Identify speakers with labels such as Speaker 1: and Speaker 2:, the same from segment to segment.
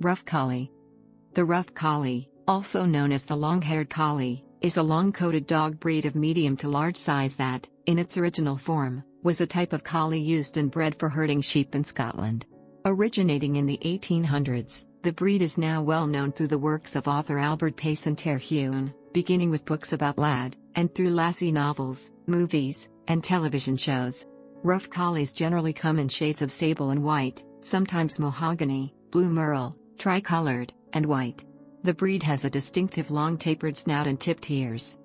Speaker 1: Rough Collie. The Rough Collie, also known as the Long-Haired Collie, is a long-coated dog breed of medium to large size that, in its original form, was a type of collie used and bred for herding sheep in Scotland. Originating in the 1800s, the breed is now well known through the works of author Albert Payson Terhune, beginning with books about Lad, and through Lassie novels, movies, and television shows. Rough Collies generally come in shades of sable and white, sometimes mahogany, blue merle, tricolored, and white. The breed has a distinctive long tapered snout and tipped ears.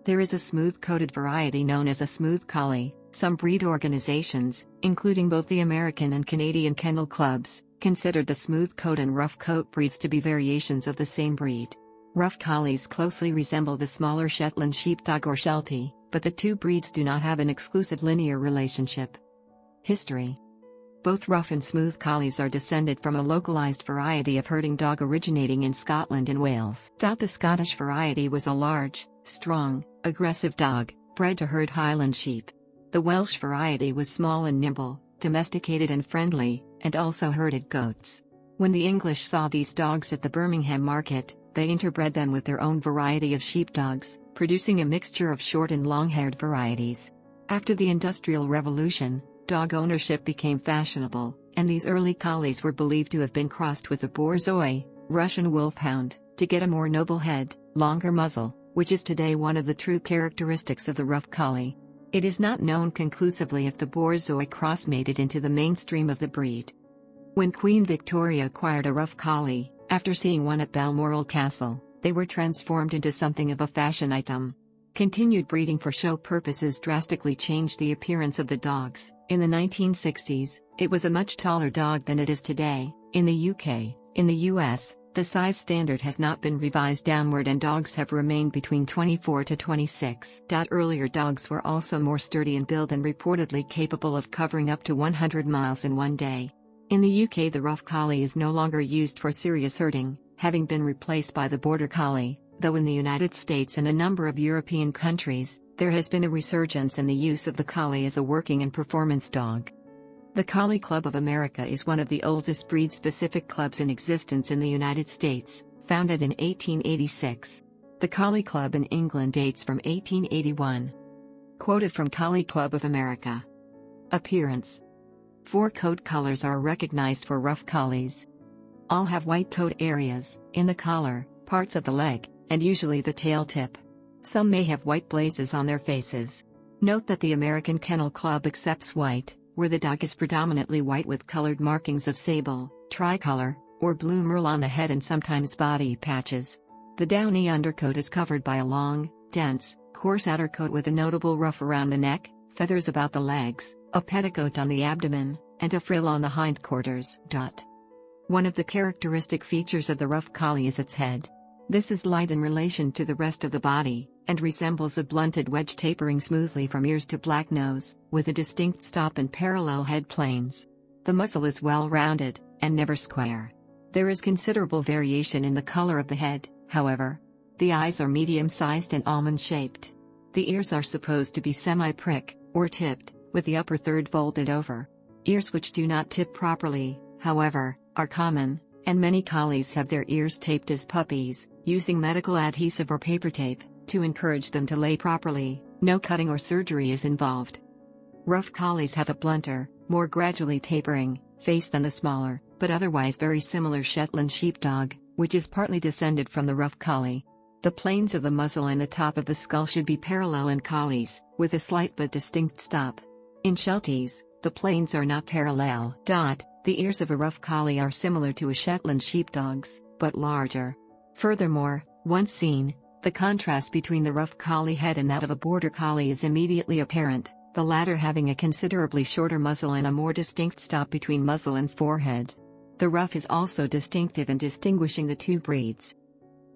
Speaker 1: There is a smooth-coated variety known as a smooth collie. Some breed organizations, including both the American and Canadian kennel clubs, considered the smooth coat and rough coat breeds to be variations of the same breed. Rough Collies closely resemble the smaller Shetland sheepdog or Sheltie, but the two breeds do not have an exclusive linear relationship. History. Both Rough and Smooth Collies are descended from a localized variety of herding dog originating in Scotland and Wales. The Scottish variety was a large, strong, aggressive dog, bred to herd Highland sheep. The Welsh variety was small and nimble, domesticated and friendly, and also herded goats. When the English saw these dogs at the Birmingham market, they interbred them with their own variety of sheepdogs, producing a mixture of short and long-haired varieties. After the Industrial Revolution, dog ownership became fashionable, and these early collies were believed to have been crossed with the Borzoi, Russian wolfhound, to get a more noble head, longer muzzle, which is today one of the true characteristics of the Rough Collie. It is not known conclusively if the Borzoi cross made it into the mainstream of the breed. When Queen Victoria acquired a Rough Collie, after seeing one at Balmoral Castle, they were transformed into something of a fashion item. Continued breeding for show purposes drastically changed the appearance of the dogs. In the 1960s, it was a much taller dog than it is today. In the UK, in the US, the size standard has not been revised downward and dogs have remained between 24 to 26. Earlier dogs were also more sturdy in build and reportedly capable of covering up to 100 miles in one day. In the UK, the Rough Collie is no longer used for serious herding, having been replaced by the Border Collie, though in the United States and a number of European countries, there has been a resurgence in the use of the Collie as a working and performance dog. The Collie Club of America is one of the oldest breed-specific clubs in existence in the United States, founded in 1886. The Collie Club in England dates from 1881. Quoted from Collie Club of America. Appearance. 4 coat colors are recognized for Rough Collies. All have white coat areas, in the collar, parts of the leg, and usually the tail tip. Some may have white blazes on their faces. Note that the American Kennel Club accepts white, where the dog is predominantly white with colored markings of sable, tricolor, or blue merle on the head and sometimes body patches. The downy undercoat is covered by a long, dense, coarse outer coat with a notable ruff around the neck, feathers about the legs, a petticoat on the abdomen, and a frill on the hindquarters. One of the characteristic features of the Rough Collie is its head. This is light in relation to the rest of the body, and resembles a blunted wedge tapering smoothly from ears to black nose, with a distinct stop and parallel head planes. The muzzle is well rounded, and never square. There is considerable variation in the color of the head, however. The eyes are medium-sized and almond-shaped. The ears are supposed to be semi-prick, or tipped, with the upper third folded over. Ears which do not tip properly, however, are common, and many collies have their ears taped as puppies, using medical adhesive or paper tape, to encourage them to lay properly. No cutting or surgery is involved. Rough Collies have a blunter, more gradually tapering, face than the smaller, but otherwise very similar Shetland sheepdog, which is partly descended from the Rough Collie. The planes of the muzzle and the top of the skull should be parallel in collies, with a slight but distinct stop. In Shelties, the planes are not parallel. The ears of a Rough Collie are similar to a Shetland sheepdog's, but larger. Furthermore, once seen, the contrast between the Rough Collie head and that of a Border Collie is immediately apparent, the latter having a considerably shorter muzzle and a more distinct stop between muzzle and forehead. The Rough is also distinctive in distinguishing the two breeds.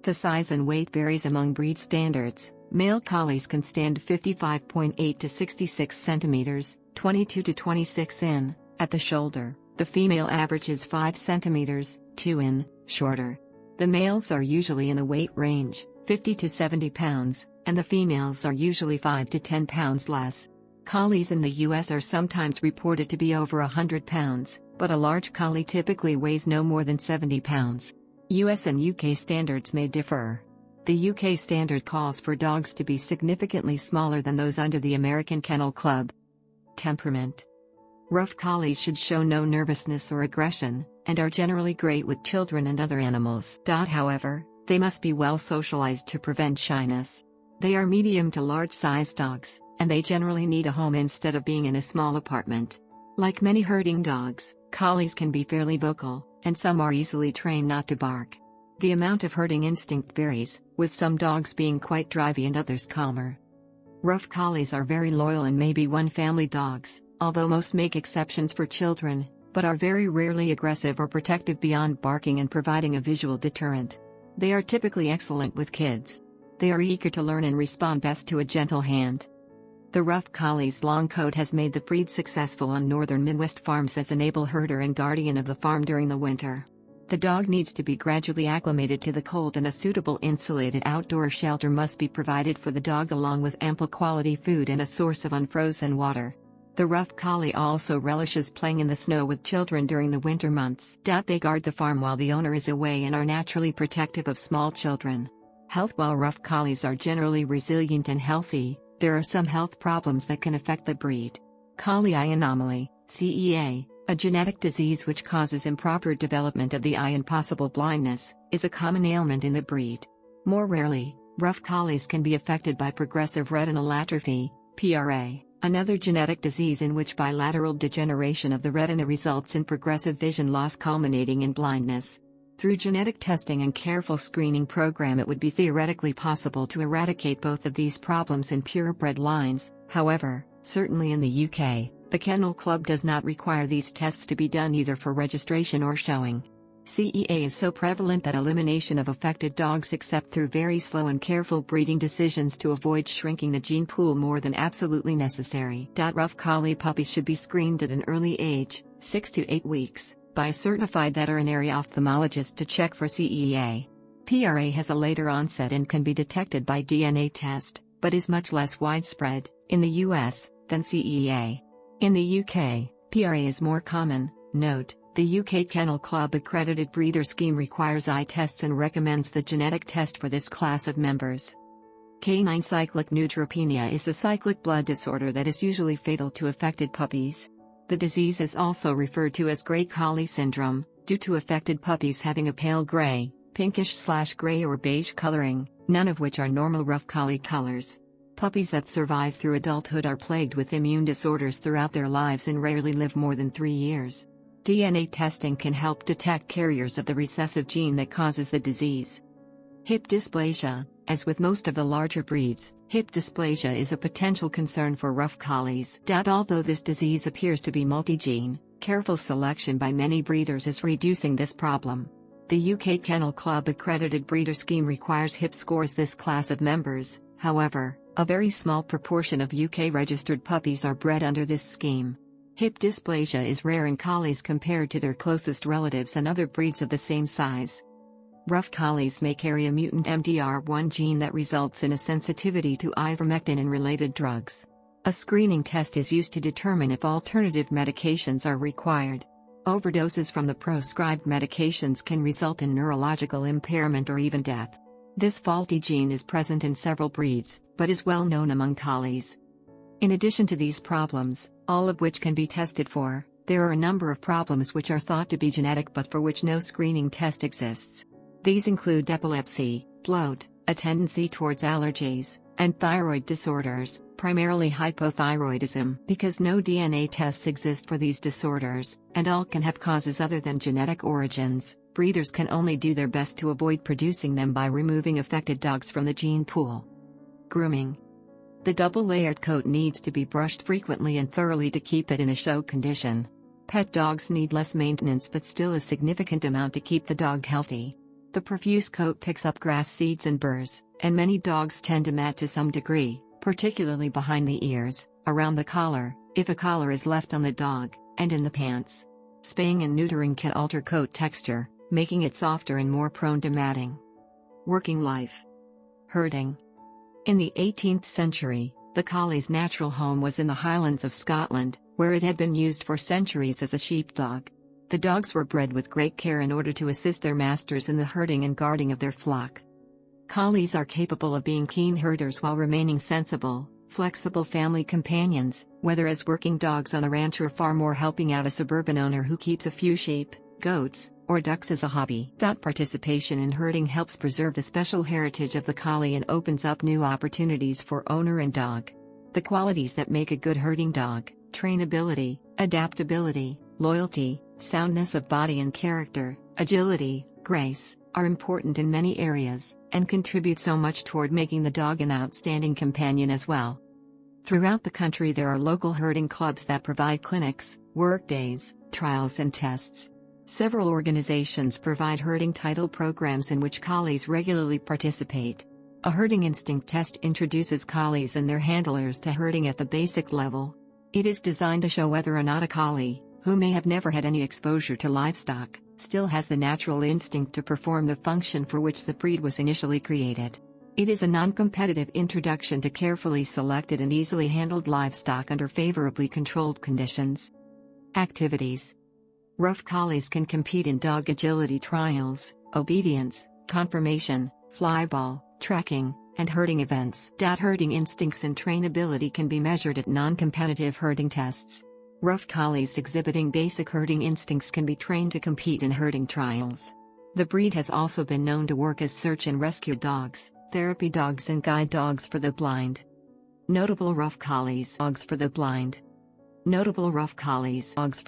Speaker 1: The size and weight varies among breed standards. Male collies can stand 55.8 to 66 centimeters, 22 to 26 in, at the shoulder. The female averages 5 centimeters, 2 in, shorter. The males are usually in the weight range, 50 to 70 pounds, and the females are usually 5 to 10 pounds less. Collies in the US are sometimes reported to be over 100 pounds, but a large collie typically weighs no more than 70 pounds. US and UK standards may differ. The UK standard calls for dogs to be significantly smaller than those under the American Kennel Club. Temperament. Rough Collies should show no nervousness or aggression, and are generally great with children and other animals. However, they must be well socialized to prevent shyness. They are medium to large-sized dogs, and they generally need a home instead of being in a small apartment. Like many herding dogs, collies can be fairly vocal, and some are easily trained not to bark. The amount of herding instinct varies, with some dogs being quite drivey and others calmer. Rough Collies are very loyal and may be one-family dogs, although most make exceptions for children, but are very rarely aggressive or protective beyond barking and providing a visual deterrent. They are typically excellent with kids. They are eager to learn and respond best to a gentle hand. The Rough Collie's long coat has made the breed successful on northern Midwest farms as an able herder and guardian of the farm during the winter. The dog needs to be gradually acclimated to the cold, and a suitable insulated outdoor shelter must be provided for the dog, along with ample quality food and a source of unfrozen water. The Rough Collie also relishes playing in the snow with children during the winter months. They guard the farm while the owner is away and are naturally protective of small children. Health. While Rough Collies are generally resilient and healthy, there are some health problems that can affect the breed. Collie eye anomaly, CEA, a genetic disease which causes improper development of the eye and possible blindness, is a common ailment in the breed. More rarely, Rough Collies can be affected by progressive retinal atrophy, PRA, another genetic disease in which bilateral degeneration of the retina results in progressive vision loss culminating in blindness. Through genetic testing and careful screening program, it would be theoretically possible to eradicate both of these problems in purebred lines. However, certainly in the UK, the Kennel Club does not require these tests to be done either for registration or showing. CEA is so prevalent that elimination of affected dogs, except through very slow and careful breeding decisions to avoid shrinking the gene pool more than absolutely necessary. Rough Collie puppies should be screened at an early age, 6 to 8 weeks, by a certified veterinary ophthalmologist to check for CEA. PRA has a later onset and can be detected by DNA test, but is much less widespread, in the US, than CEA. In the UK, PRA is more common. Note, the UK Kennel Club accredited breeder scheme requires eye tests and recommends the genetic test for this class of members. Canine cyclic neutropenia is a cyclic blood disorder that is usually fatal to affected puppies. The disease is also referred to as gray collie syndrome, due to affected puppies having a pale gray, pinkish/gray or beige coloring, none of which are normal Rough Collie colors. Puppies that survive through adulthood are plagued with immune disorders throughout their lives and rarely live more than 3 years. DNA testing can help detect carriers of the recessive gene that causes the disease. Hip dysplasia. As with most of the larger breeds, hip dysplasia is a potential concern for Rough Collies. Although this disease appears to be multi-gene, careful selection by many breeders is reducing this problem. The UK Kennel Club accredited breeder scheme requires hip scores this class of members. However, a very small proportion of UK registered puppies are bred under this scheme. Hip dysplasia is rare in collies compared to their closest relatives and other breeds of the same size. Rough Collies may carry a mutant MDR1 gene that results in a sensitivity to ivermectin and related drugs. A screening test is used to determine if alternative medications are required. Overdoses from the proscribed medications can result in neurological impairment or even death. This faulty gene is present in several breeds, but is well known among collies. In addition to these problems, all of which can be tested for, there are a number of problems which are thought to be genetic but for which no screening test exists. These include epilepsy, bloat, a tendency towards allergies, and thyroid disorders, primarily hypothyroidism. Because no DNA tests exist for these disorders, and all can have causes other than genetic origins, breeders can only do their best to avoid producing them by removing affected dogs from the gene pool. Grooming. The double-layered coat needs to be brushed frequently and thoroughly to keep it in a show condition. Pet dogs need less maintenance but still a significant amount to keep the dog healthy. The profuse coat picks up grass seeds and burrs, and many dogs tend to mat to some degree, particularly behind the ears, around the collar, if a collar is left on the dog, and in the pants. Spaying and neutering can alter coat texture, making it softer and more prone to matting. Working life. Herding. In the 18th century, The collie's natural home was in the Highlands of Scotland, where it had been used for centuries as a sheepdog. The dogs were bred with great care in order to assist their masters in the herding and guarding of their flock. Collies are capable of being keen herders while remaining sensible, flexible family companions, whether as working dogs on a ranch or farm or helping out a suburban owner who keeps a few sheep, goats, or ducks as a hobby. Participation in herding helps preserve the special heritage of the collie and opens up new opportunities for owner and dog. The qualities that make a good herding dog: trainability, adaptability, loyalty, soundness of body and character, agility, grace, are important in many areas, and contribute so much toward making the dog an outstanding companion as well. Throughout the country there are local herding clubs that provide clinics, work days, trials and tests. Several organizations provide herding title programs in which collies regularly participate. A herding instinct test introduces collies and their handlers to herding at the basic level. It is designed to show whether or not a collie, who may have never had any exposure to livestock, still has the natural instinct to perform the function for which the breed was initially created. It is a non-competitive introduction to carefully selected and easily handled livestock under favorably controlled conditions. Activities. Rough collies can compete in dog agility trials, obedience, conformation, flyball, tracking, and herding events. Herding instincts and trainability can be measured at non-competitive herding tests. Rough collies exhibiting basic herding instincts can be trained to compete in herding trials. The breed has also been known to work as search and rescue dogs, therapy dogs and guide dogs for the blind. Notable rough collies dogs for the blind. Notable rough collies dogs for